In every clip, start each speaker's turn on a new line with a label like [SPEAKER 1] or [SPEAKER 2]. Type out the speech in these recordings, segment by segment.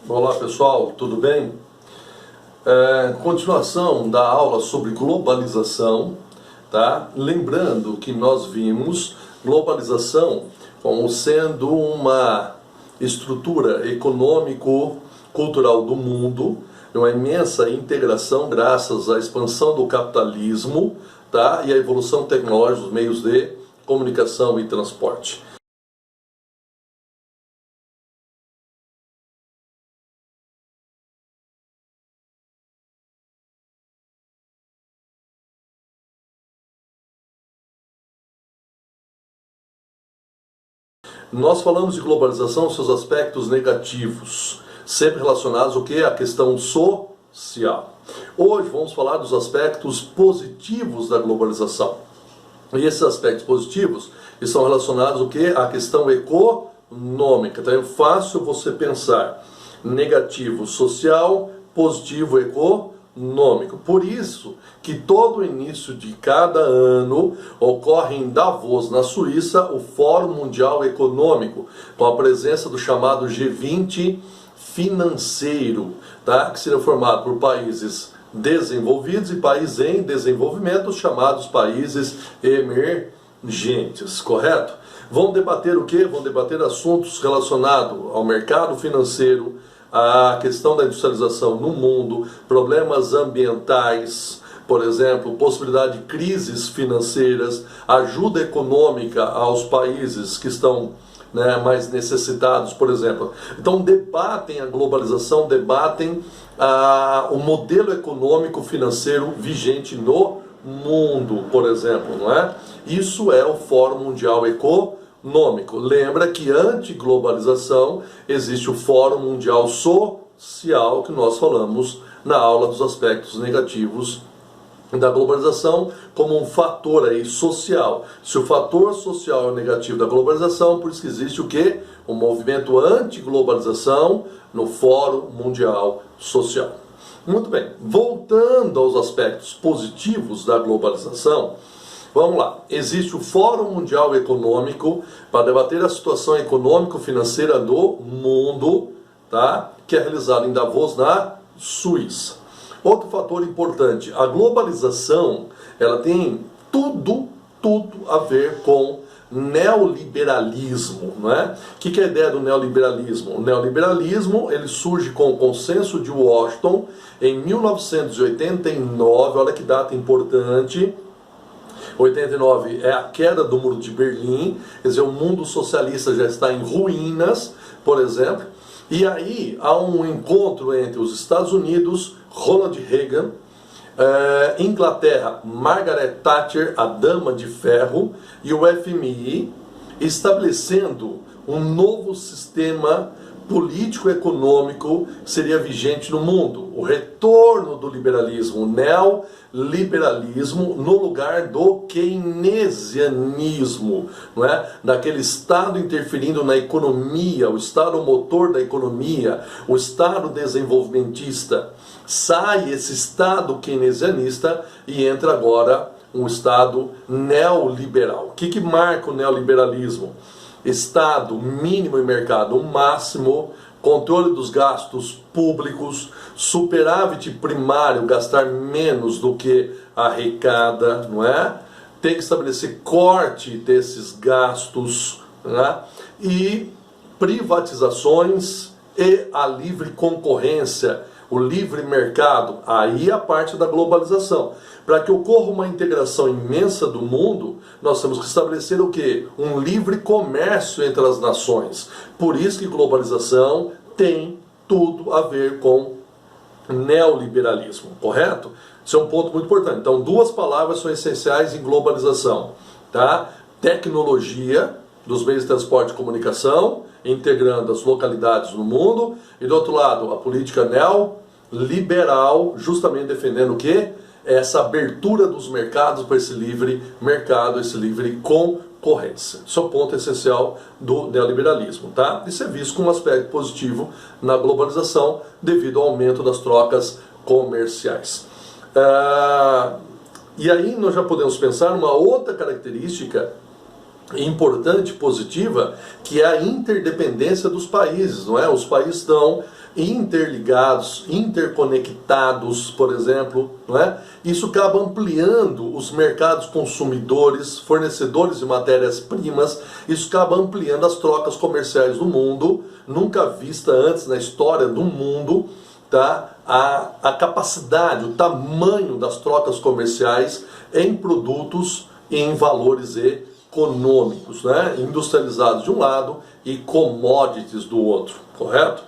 [SPEAKER 1] Olá pessoal, tudo bem? Continuação da aula sobre globalização, tá? Lembrando que nós vimos globalização como sendo uma estrutura econômico-cultural do mundo, uma imensa integração graças à expansão do capitalismo, tá? E à evolução tecnológica dos meios de comunicação e transporte. Nós falamos de globalização, seus aspectos negativos, sempre relacionados ao que? A questão social. Hoje vamos falar dos aspectos positivos da globalização. E esses aspectos positivos estão relacionados ao que? A questão econômica. Então é fácil você pensar negativo social, positivo econômico. Por isso que todo início de cada ano ocorre em Davos, na Suíça, o Fórum Mundial Econômico, com a presença do chamado G20 financeiro, tá? Que será formado por países desenvolvidos e países em desenvolvimento, chamados países emergentes, correto? Vão debater o quê? Vão debater assuntos relacionados ao mercado financeiro, a questão da industrialização no mundo, problemas ambientais, por exemplo, possibilidade de crises financeiras, ajuda econômica aos países que estão mais necessitados, por exemplo. Então debatem a globalização, debatem o modelo econômico financeiro vigente no mundo, por exemplo, não é? Isso é o Fórum Mundial Econômico. Lembra que anti-globalização existe o Fórum Mundial Social, que nós falamos na aula dos aspectos negativos da globalização como um fator aí social. Se o fator social é o negativo da globalização, por isso que existe o quê? Um movimento anti-globalização no Fórum Mundial Social. Muito bem, voltando aos aspectos positivos da globalização, vamos lá, existe o Fórum Mundial Econômico para debater a situação econômico-financeira do mundo, tá? Que é realizado em Davos, na Suíça. Outro fator importante, a globalização, ela tem tudo a ver com neoliberalismo, não é? O que é a ideia do neoliberalismo? O neoliberalismo, ele surge com o Consenso de Washington em 1989, olha que data importante. 89 é a queda do Muro de Berlim, quer dizer, o mundo socialista já está em ruínas, por exemplo, e aí há um encontro entre os Estados Unidos, Ronald Reagan, Inglaterra, Margaret Thatcher, a Dama de Ferro, e o FMI, estabelecendo um novo sistema político-econômico seria vigente no mundo. O retorno do liberalismo, o neoliberalismo, no lugar do keynesianismo, não é? Daquele Estado interferindo na economia, o Estado motor da economia, o Estado desenvolvimentista. Sai esse Estado keynesianista e entra agora um Estado neoliberal. O que marca o neoliberalismo? Estado mínimo e mercado máximo, controle dos gastos públicos, superávit primário, gastar menos do que arrecada, não é? Tem que estabelecer corte desses gastos, né? E privatizações e a livre concorrência, o livre mercado, aí a parte da globalização. Para que ocorra uma integração imensa do mundo, nós temos que estabelecer o quê? Um livre comércio entre as nações. Por isso que globalização tem tudo a ver com neoliberalismo, correto? Isso é um ponto muito importante. Então, duas palavras são essenciais em globalização, tá? Tecnologia dos meios de transporte e comunicação, integrando as localidades no mundo, e do outro lado, a política neoliberal, justamente defendendo o quê? Essa abertura dos mercados para esse livre mercado, esse livre concorrência. Isso é o ponto essencial do neoliberalismo, tá? Isso é visto como um aspecto positivo na globalização devido ao aumento das trocas comerciais. E aí nós já podemos pensar uma outra característica importante, positiva, que é a interdependência dos países, não é? Os países estão interligados, interconectados, por exemplo, não é? Isso acaba ampliando os mercados consumidores, fornecedores de matérias-primas, isso acaba ampliando as trocas comerciais do mundo, nunca vista antes na história do mundo, tá? A capacidade, o tamanho das trocas comerciais em produtos e em valores econômicos, né? Industrializados de um lado e commodities do outro, correto?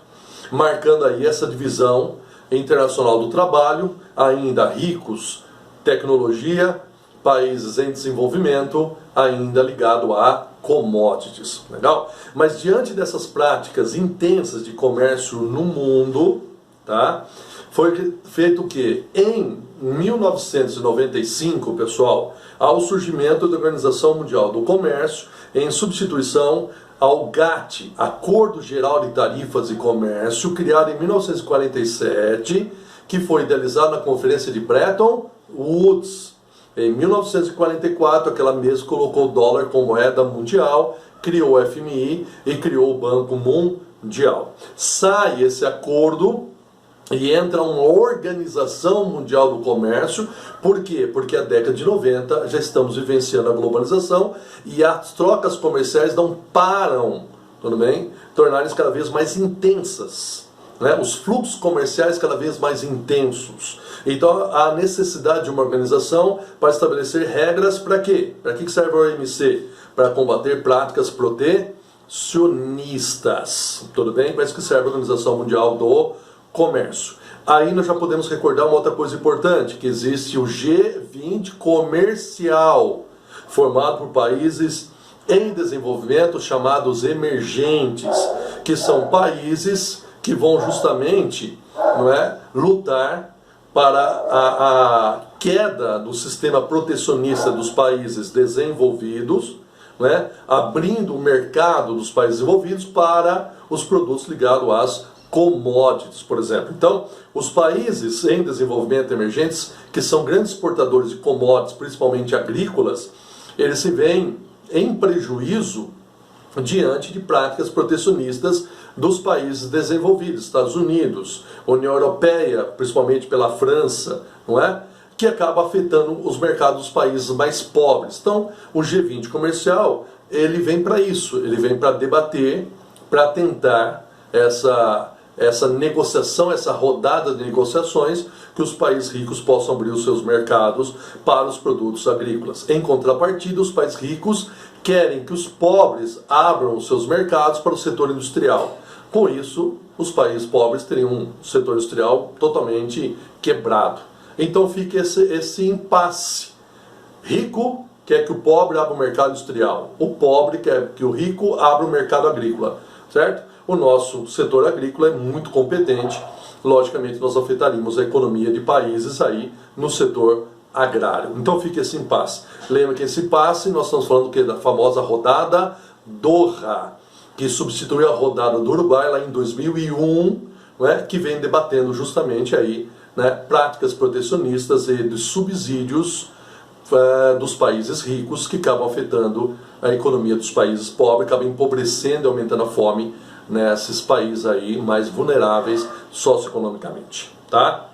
[SPEAKER 1] Marcando aí essa divisão internacional do trabalho, ainda ricos, tecnologia, países em desenvolvimento, ainda ligado a commodities, legal? Mas diante dessas práticas intensas de comércio no mundo, tá? Foi feito o quê? Em 1995, pessoal, ao surgimento da Organização Mundial do Comércio, em substituição ao GATT, Acordo Geral de Tarifas e Comércio, criado em 1947, que foi idealizado na Conferência de Bretton Woods. Em 1944, aquela mesa colocou o dólar como moeda mundial, criou o FMI e criou o Banco Mundial. Sai esse acordo e entra uma Organização Mundial do Comércio. Por quê? Porque a década de 90 já estamos vivenciando a globalização e as trocas comerciais não param, tudo bem? Tornarem-se cada vez mais intensas, né? Os fluxos comerciais cada vez mais intensos. Então há necessidade de uma organização para estabelecer regras para quê? Para que serve a OMC? Para combater práticas protecionistas, tudo bem? Para isso que serve a Organização Mundial do Comércio. Aí nós já podemos recordar uma outra coisa importante, que existe o G20 comercial, formado por países em desenvolvimento chamados emergentes, que são países que vão justamente, não é, lutar para a queda do sistema protecionista dos países desenvolvidos, né, abrindo o mercado dos países desenvolvidos para os produtos ligados às commodities, por exemplo. Então, os países em desenvolvimento emergentes, que são grandes exportadores de commodities, principalmente agrícolas, eles se veem em prejuízo diante de práticas protecionistas dos países desenvolvidos, Estados Unidos, União Europeia, principalmente pela França, não é? Que acaba afetando os mercados dos países mais pobres. Então, o G20 comercial, ele vem para isso, ele vem para debater, para tentar essa negociação, essa rodada de negociações, que os países ricos possam abrir os seus mercados para os produtos agrícolas. Em contrapartida, os países ricos querem que os pobres abram os seus mercados para o setor industrial. Com isso, os países pobres teriam um setor industrial totalmente quebrado. Então fica esse impasse. Rico quer que o pobre abra o mercado industrial. O pobre quer que o rico abra o mercado agrícola, certo? O nosso setor agrícola é muito competente. Logicamente, nós afetaríamos a economia de países aí no setor agrário. Então fica esse impasse. Lembra que esse impasse, nós estamos falando da famosa rodada Doha, que substituiu a rodada do Uruguai lá em 2001, né, que vem debatendo justamente aí, né, práticas protecionistas e de subsídios dos países ricos, que acabam afetando a economia dos países pobres, acabam empobrecendo e aumentando a fome nesses países aí mais vulneráveis socioeconomicamente, tá?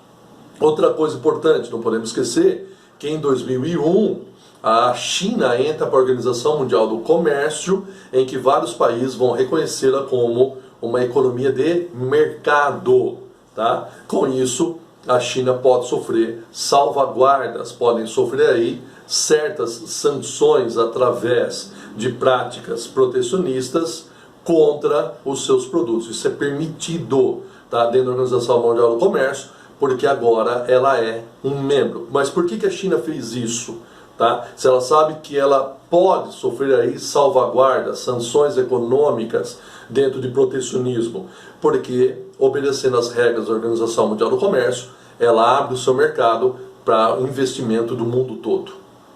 [SPEAKER 1] Outra coisa importante, não podemos esquecer que em 2001 a China entra para a Organização Mundial do Comércio, em que vários países vão reconhecê-la como uma economia de mercado, tá? Com isso, a China pode sofrer salvaguardas, podem sofrer aí certas sanções através de práticas protecionistas contra os seus produtos. Isso é permitido, tá, dentro da Organização Mundial do Comércio, porque agora ela é um membro. Mas por que a China fez isso? Tá? Se ela sabe que ela pode sofrer aí salvaguardas, sanções econômicas dentro de protecionismo, porque obedecendo às regras da Organização Mundial do Comércio, ela abre o seu mercado para o investimento do mundo todo.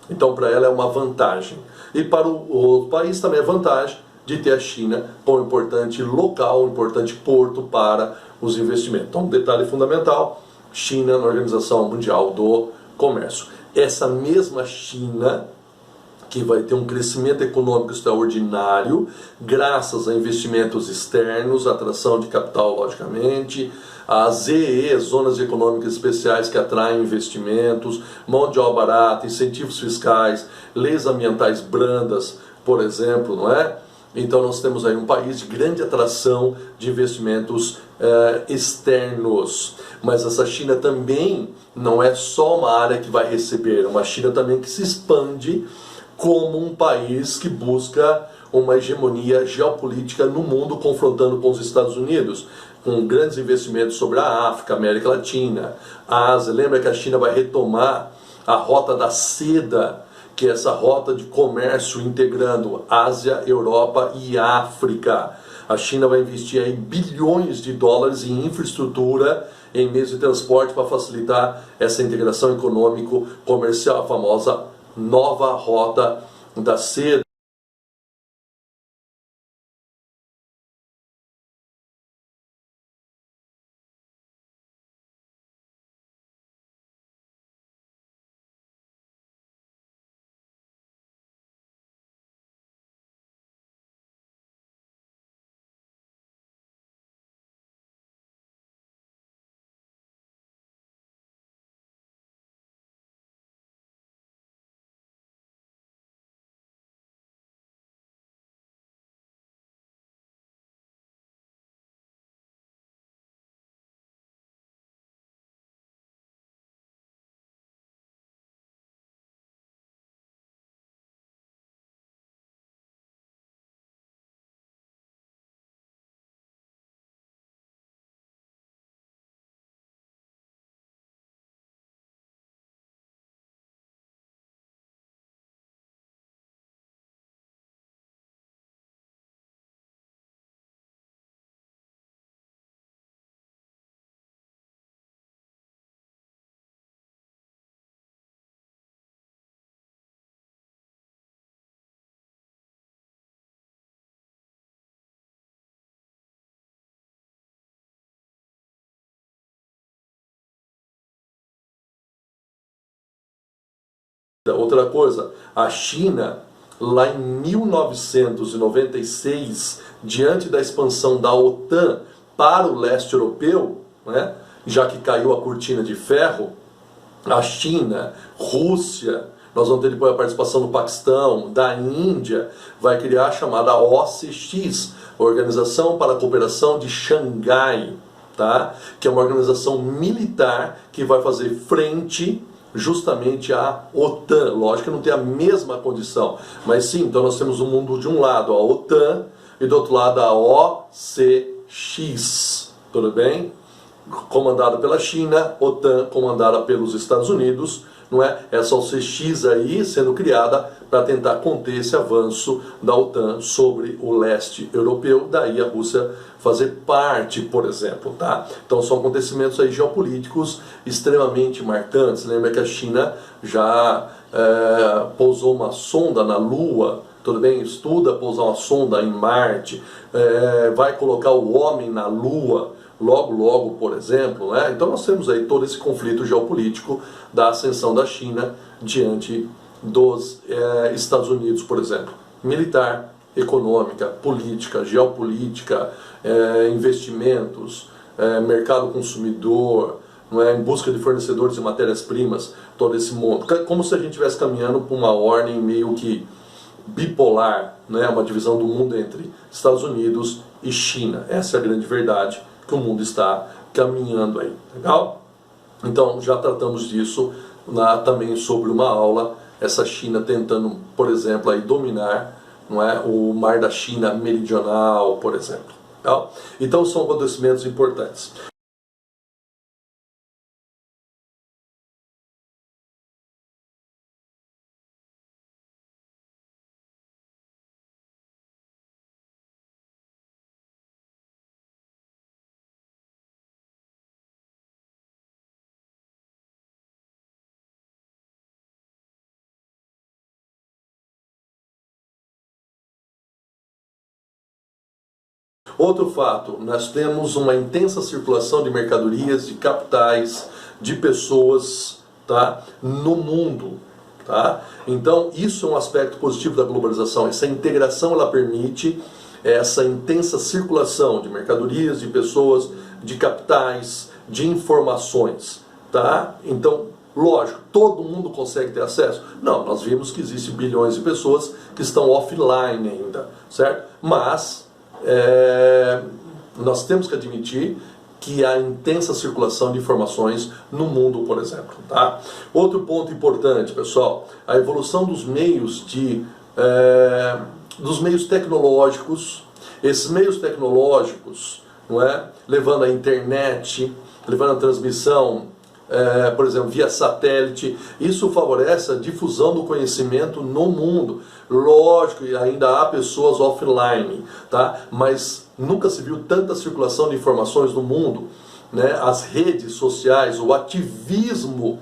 [SPEAKER 1] Então para ela é uma vantagem. E para o país também é vantagem de ter a China como importante local, importante porto para os investimentos. Então um detalhe fundamental, China na Organização Mundial do Comércio. Essa mesma China que vai ter um crescimento econômico extraordinário, graças a investimentos externos, atração de capital, logicamente, as ZE, Zonas Econômicas Especiais, que atraem investimentos, mão de obra barata, incentivos fiscais, leis ambientais brandas, por exemplo, não é? Então nós temos aí um país de grande atração de investimentos externos. Mas essa China também não é só uma área que vai receber, é uma China também que se expande como um país que busca uma hegemonia geopolítica no mundo, confrontando com os Estados Unidos, com grandes investimentos sobre a África, América Latina, a Ásia. Lembra que a China vai retomar a rota da seda, que é essa rota de comércio integrando Ásia, Europa e África. A China vai investir aí bilhões de dólares em infraestrutura, em meios de transporte para facilitar essa integração econômico-comercial, a famosa nova rota da seda. Outra coisa, a China, lá em 1996, diante da expansão da OTAN para o leste europeu, né, já que caiu a cortina de ferro, a China, Rússia, nós vamos ter depois a participação do Paquistão, da Índia, vai criar a chamada OCX, Organização para a Cooperação de Xangai, tá? Que é uma organização militar que vai fazer frente justamente à OTAN. Lógico que não tem a mesma condição, mas sim, então nós temos o mundo de um lado a OTAN e do outro lado a OCX, tudo bem? Comandada pela China, OTAN comandada pelos Estados Unidos, não é? Essa OCX aí sendo criada para tentar conter esse avanço da OTAN sobre o leste europeu, daí a Rússia fazer parte, por exemplo, tá? Então são acontecimentos aí geopolíticos extremamente marcantes. Lembra que a China já pousou uma sonda na Lua, tudo bem? Estuda pousar uma sonda em Marte, vai colocar o homem na Lua, logo, por exemplo, né? Então nós temos aí todo esse conflito geopolítico da ascensão da China diante dos Estados Unidos, por exemplo. Militar, econômica, política, geopolítica, investimentos, mercado consumidor, não é? Em busca de fornecedores de matérias-primas, todo esse mundo. Como se a gente estivesse caminhando por uma ordem meio que bipolar, né? Uma divisão do mundo entre Estados Unidos e China. Essa é a grande verdade que o mundo está caminhando aí, legal? Então já tratamos disso também sobre uma aula, essa China tentando, por exemplo, aí dominar, não é, o Mar da China Meridional, por exemplo. Legal? Então são acontecimentos importantes. Outro fato, nós temos uma intensa circulação de mercadorias, de capitais, de pessoas, tá, no mundo. tá? Então, isso é um aspecto positivo da globalização. Essa integração, ela permite essa intensa circulação de mercadorias, de pessoas, de capitais, de informações, tá? Então, lógico, todo mundo consegue ter acesso? Não, nós vimos que existem bilhões de pessoas que estão offline ainda, certo? Mas nós temos que admitir que há intensa circulação de informações no mundo, por exemplo, tá? Outro ponto importante, pessoal, a evolução dos meios tecnológicos. Esses meios tecnológicos, não é? Levando a internet, levando a transmissão, por exemplo, via satélite, isso favorece a difusão do conhecimento no mundo. Lógico, ainda há pessoas offline, tá? Mas nunca se viu tanta circulação de informações no mundo, né? As redes sociais, o ativismo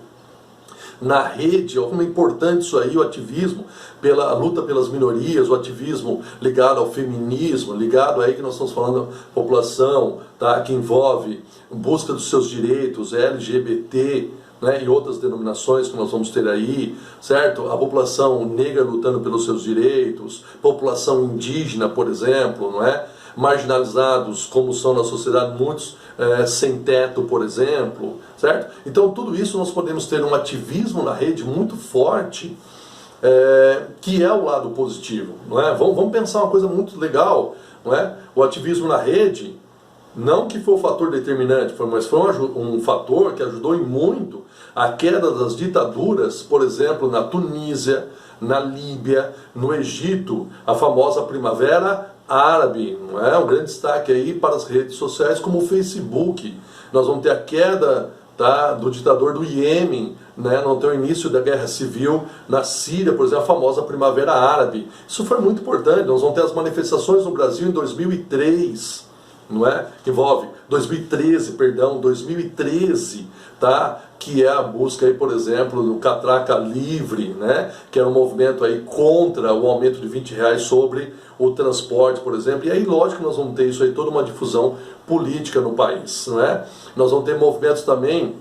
[SPEAKER 1] na rede, como é importante isso aí, o ativismo pela luta pelas minorias, o ativismo ligado ao feminismo, ligado aí que nós estamos falando população, tá, que envolve busca dos seus direitos, LGBT, né, e outras denominações que nós vamos ter aí, certo? A população negra lutando pelos seus direitos, população indígena, por exemplo, não é? Marginalizados, como são na sociedade muitos sem teto, por exemplo, certo? Então tudo isso nós podemos ter um ativismo na rede muito forte, que é o lado positivo, não é? Vamos pensar uma coisa muito legal, não é? O ativismo na rede, não que foi o fator determinante, mas foi um fator que ajudou em muito a queda das ditaduras, por exemplo, na Tunísia, na Líbia, no Egito, a famosa Primavera Árabe, não é? Um grande destaque aí para as redes sociais como o Facebook. Nós vamos ter a queda, tá, do ditador do Iêmen, né? Não ter o início da guerra civil na Síria, por exemplo, a famosa Primavera Árabe. Isso foi muito importante. Nós vamos ter as manifestações no Brasil em 2003, não é? Envolve 2013, tá? Que é a busca aí, por exemplo, do Catraca Livre, né? Que era um movimento aí contra o aumento de R$20 sobre o transporte, por exemplo. E aí, lógico, nós vamos ter isso aí, toda uma difusão política no país, não é? Nós vamos ter movimentos também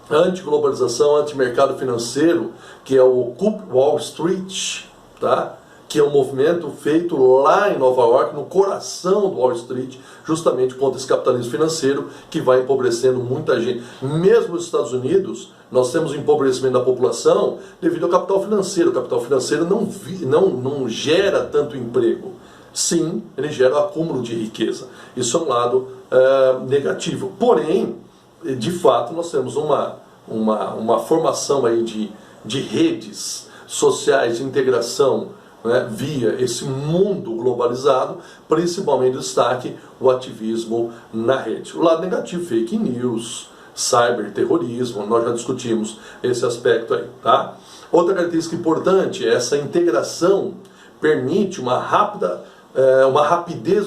[SPEAKER 1] anti-globalização, anti-mercado financeiro, que é o Occupy Wall Street, tá? Que é um movimento feito lá em Nova York, no coração do Wall Street, justamente contra esse capitalismo financeiro que vai empobrecendo muita gente. Mesmo nos Estados Unidos, nós temos um empobrecimento da população devido ao capital financeiro. O capital financeiro não gera tanto emprego. Sim, ele gera o acúmulo de riqueza. Isso é um lado negativo. Porém, de fato, nós temos uma formação aí de redes sociais de integração, né, via esse mundo globalizado, principalmente destaque o ativismo na rede. O lado negativo, fake news, cyberterrorismo, nós já discutimos esse aspecto aí, tá? Outra característica importante é essa integração permite uma rapidez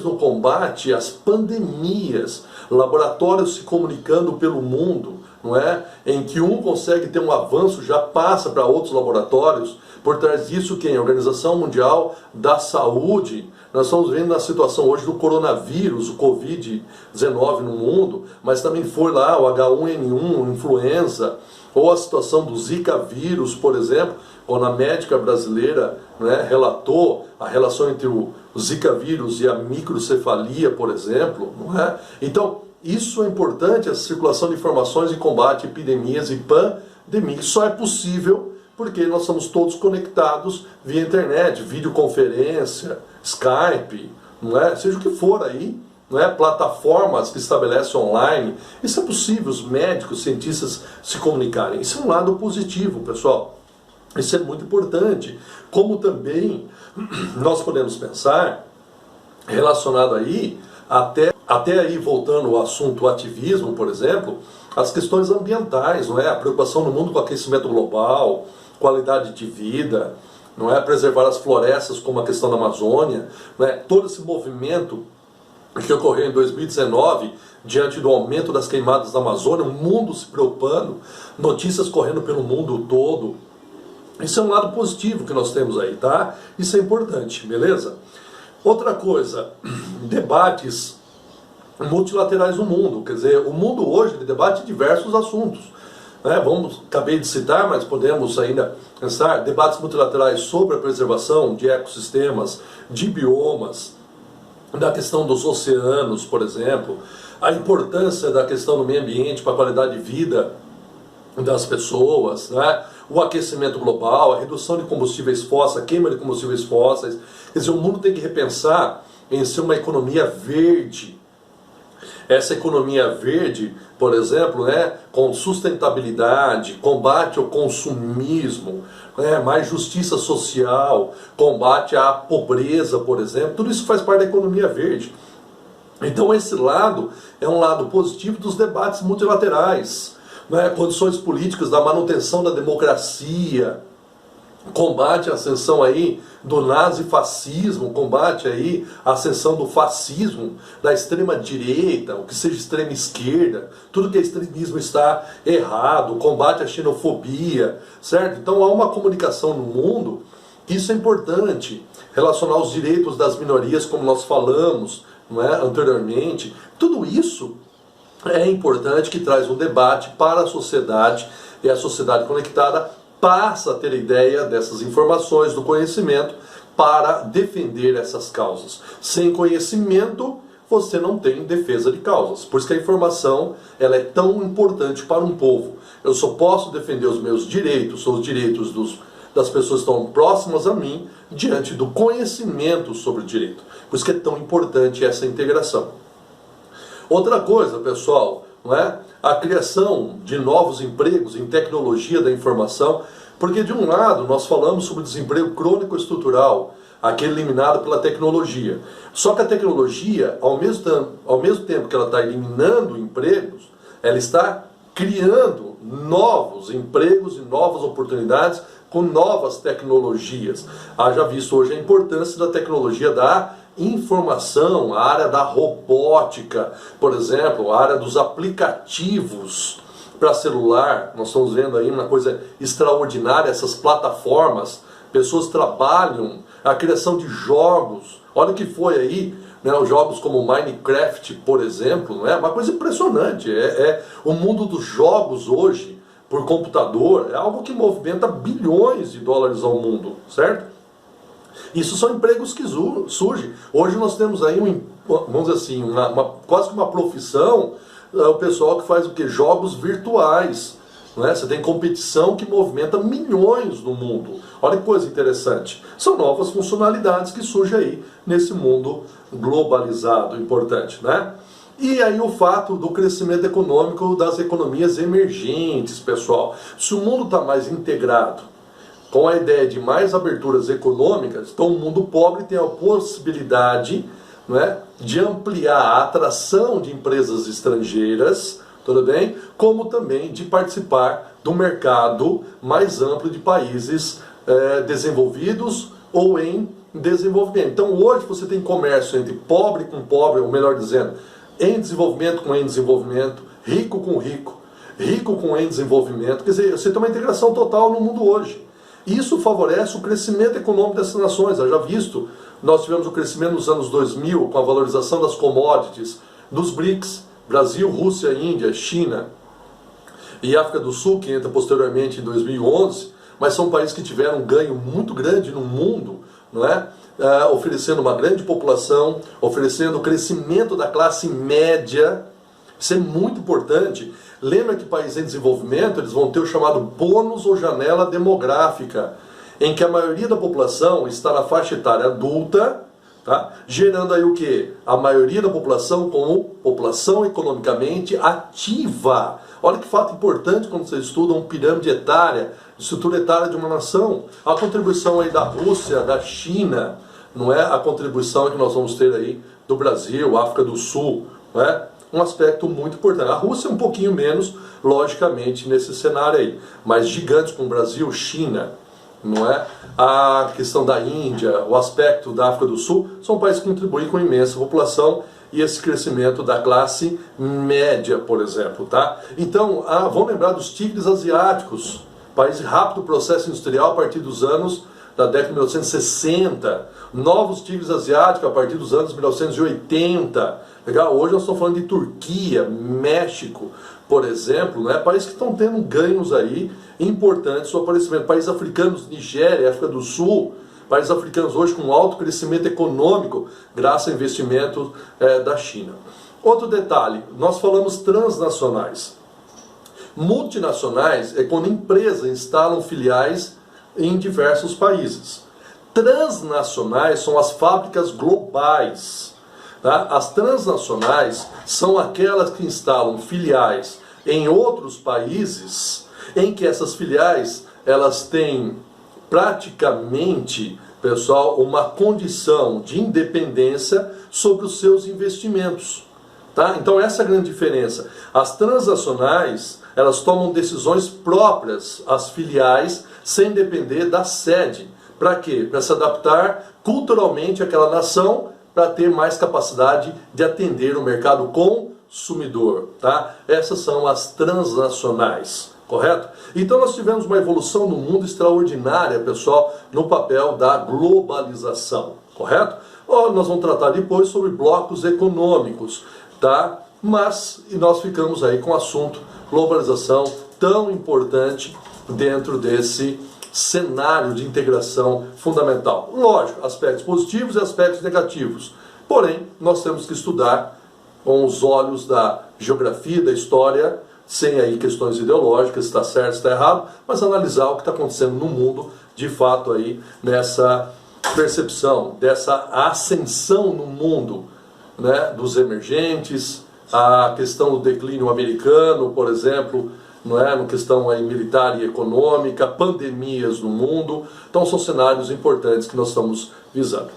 [SPEAKER 1] no combate às pandemias, laboratórios se comunicando pelo mundo, não é? Em que um consegue ter um avanço, já passa para outros laboratórios. Por trás disso, quem? A Organização Mundial da Saúde. Nós estamos vendo na situação hoje do coronavírus, o Covid-19 no mundo, mas também foi lá o H1N1, influenza, ou a situação do Zika vírus, por exemplo, quando a médica brasileira, né, relatou a relação entre o Zika vírus e a microcefalia, por exemplo, não é? Então, isso é importante, a circulação de informações em combate a epidemias e pandemias. Só é possível porque nós somos todos conectados via internet, videoconferência, Skype, não é? Seja o que for aí, não é? Plataformas que estabelecem online. Isso é possível, os médicos, os cientistas se comunicarem. Isso é um lado positivo, pessoal. Isso é muito importante. Como também nós podemos pensar, relacionado aí, até aí voltando ao assunto ativismo, por exemplo, as questões ambientais, não é? A preocupação no mundo com o aquecimento global, qualidade de vida, não é? Preservar as florestas, como a questão da Amazônia, não é? Todo esse movimento que ocorreu em 2019, diante do aumento das queimadas da Amazônia, o mundo se preocupando, notícias correndo pelo mundo todo. Isso é um lado positivo que nós temos aí, tá? Isso é importante, beleza? Outra coisa, debates multilaterais no mundo. Quer dizer, o mundo hoje debate diversos assuntos. né? Acabei de citar, mas podemos ainda pensar, debates multilaterais sobre a preservação de ecossistemas, de biomas, da questão dos oceanos, por exemplo, a importância da questão do meio ambiente para a qualidade de vida das pessoas, né? O aquecimento global, a redução de combustíveis fósseis, a queima de combustíveis fósseis. Quer dizer, o mundo tem que repensar em ser uma economia verde. Essa economia verde, por exemplo, né, com sustentabilidade, combate ao consumismo, né, mais justiça social, combate à pobreza, por exemplo, tudo isso faz parte da economia verde. Então esse lado é um lado positivo dos debates multilaterais, né, condições políticas da manutenção da democracia, combate à ascensão aí do nazifascismo, combate aí à ascensão do fascismo, da extrema direita, o que seja extrema esquerda, tudo que é extremismo está errado, combate à xenofobia, certo? Então há uma comunicação no mundo, isso é importante, relacionar os direitos das minorias, como nós falamos, não é, anteriormente, tudo isso é importante, que traz um debate para a sociedade, e a sociedade conectada passa a ter ideia dessas informações, do conhecimento, para defender essas causas. Sem conhecimento, você não tem defesa de causas. Por isso que a informação ela é tão importante para um povo. Eu só posso defender os meus direitos, os direitos das pessoas que estão próximas a mim, diante do conhecimento sobre o direito. Por isso que é tão importante essa integração. Outra coisa, pessoal, não é? A criação de novos empregos em tecnologia da informação, porque de um lado nós falamos sobre desemprego crônico estrutural, aquele eliminado pela tecnologia. Só que a tecnologia, ao mesmo tempo que ela está eliminando empregos, ela está criando novos empregos e novas oportunidades com novas tecnologias. Haja visto hoje a importância da tecnologia da informação, a área da robótica, por exemplo, a área dos aplicativos para celular. Nós estamos vendo aí uma coisa extraordinária, essas plataformas, pessoas trabalham a criação de jogos. Olha o que foi aí, né, os jogos como Minecraft, por exemplo, não é uma coisa impressionante. O mundo dos jogos hoje por computador é algo que movimenta bilhões de dólares ao mundo, certo? Isso são empregos que surgem. Hoje nós temos aí, vamos dizer assim, quase que uma profissão, o pessoal que faz o quê? Jogos virtuais. Não é? Você tem competição que movimenta milhões no mundo. Olha que coisa interessante. São novas funcionalidades que surgem aí nesse mundo globalizado, importante, né? E aí o fato do crescimento econômico das economias emergentes, pessoal. Se o mundo está mais integrado, com a ideia de mais aberturas econômicas, então o mundo pobre tem a possibilidade, não é, de ampliar a atração de empresas estrangeiras, tudo bem? Como também de participar do mercado mais amplo de países desenvolvidos ou em desenvolvimento. Então hoje você tem comércio entre pobre com pobre, ou melhor dizendo, em desenvolvimento com em desenvolvimento, rico com rico, rico com em desenvolvimento. Quer dizer, você tem uma integração total no mundo hoje. Isso favorece o crescimento econômico dessas nações. Já visto, nós tivemos o crescimento nos anos 2000 com a valorização das commodities, dos BRICS, Brasil, Rússia, Índia, China e África do Sul, que entra posteriormente em 2011, mas são países que tiveram um ganho muito grande no mundo, não é? Oferecendo uma grande população, oferecendo o crescimento da classe média. Isso é muito importante. Lembra que países em desenvolvimento eles vão ter o chamado bônus ou janela demográfica, em que a maioria da população está na faixa etária adulta, tá? Gerando aí o quê? A maioria da população como população economicamente ativa. Olha que fato importante quando vocês estudam pirâmide etária, estrutura etária de uma nação. A contribuição aí da Rússia, da China, não é? A contribuição que nós vamos ter aí do Brasil, África do Sul, não é? Um aspecto muito importante. A Rússia é um pouquinho menos, logicamente, nesse cenário aí. Mas gigantes como o Brasil, China, não é? A questão da Índia, o aspecto da África do Sul, são países que contribuem com imensa população e esse crescimento da classe média, por exemplo, tá? Então, vamos lembrar dos tigres asiáticos, país de rápido processo industrial a partir dos anos da década de 1960, novos tigres asiáticos a partir dos anos 1980, legal? Hoje nós estamos falando de Turquia, México, por exemplo, né, países que estão tendo ganhos aí importantes no aparecimento. Países africanos, Nigéria, África do Sul, países africanos hoje com alto crescimento econômico graças a investimentos da China. Outro detalhe, nós falamos transnacionais. Multinacionais é quando empresas instalam filiais em diversos países. Transnacionais são as fábricas globais. Tá? As transnacionais são aquelas que instalam filiais em outros países, em que essas filiais elas têm praticamente, pessoal, uma condição de independência sobre os seus investimentos. Tá? Então essa é a grande diferença. As transnacionais, elas tomam decisões próprias, as filiais, sem depender da sede. Para quê? Para se adaptar culturalmente àquela nação, para ter mais capacidade de atender o mercado consumidor. Tá? Essas são as transnacionais, correto? Então nós tivemos uma evolução no mundo extraordinária, pessoal, no papel da globalização, correto? Nós vamos tratar depois sobre blocos econômicos, tá? Mas nós ficamos aí com o assunto globalização tão importante dentro desse cenário de integração fundamental. Lógico, aspectos positivos e aspectos negativos. Porém, nós temos que estudar com os olhos da geografia, da história, sem aí questões ideológicas, se está certo, se está errado, mas analisar o que está acontecendo no mundo, de fato aí, nessa percepção, dessa ascensão no mundo, né, dos emergentes, a questão do declínio americano, por exemplo, não é, na questão aí militar e econômica, pandemias no mundo. Então são cenários importantes que nós estamos visando.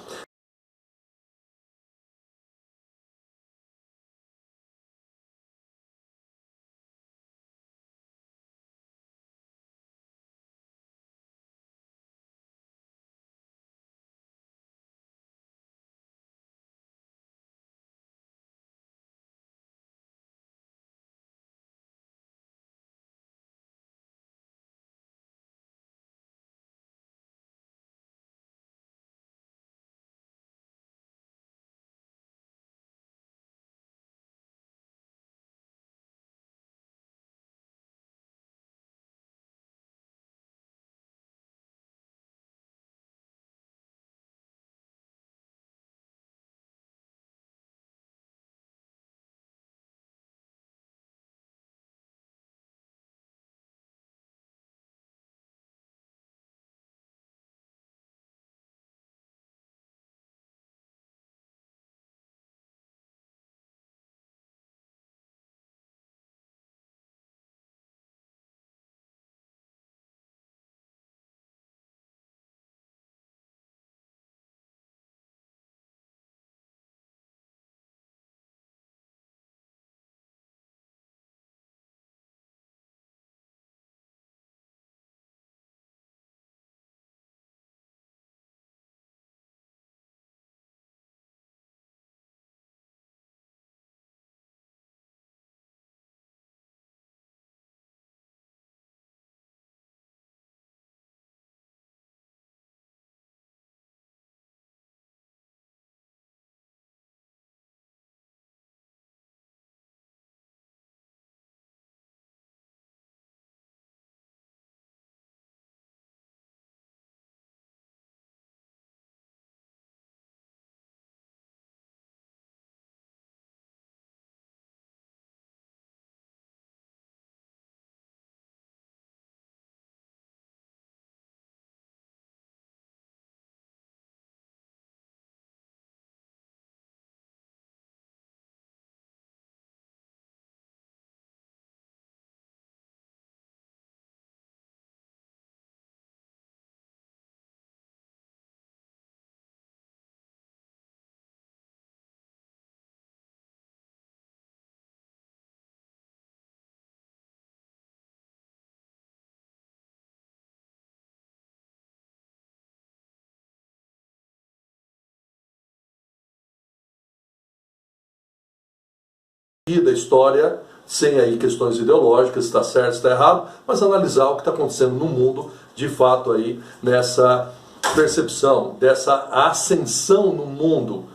[SPEAKER 1] Da história, sem aí questões ideológicas, se está certo, se está errado, mas analisar o que está acontecendo no mundo, de fato aí, nessa percepção, dessa ascensão no mundo,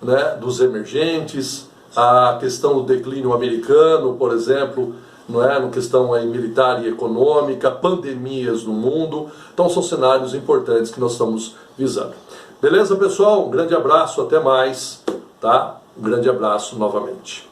[SPEAKER 1] né, dos emergentes, a questão do declínio americano, por exemplo, não é? No questão aí militar e econômica, pandemias no mundo. Então são cenários importantes que nós estamos visando. Beleza, pessoal? Um grande abraço, até mais, tá? Um grande abraço novamente.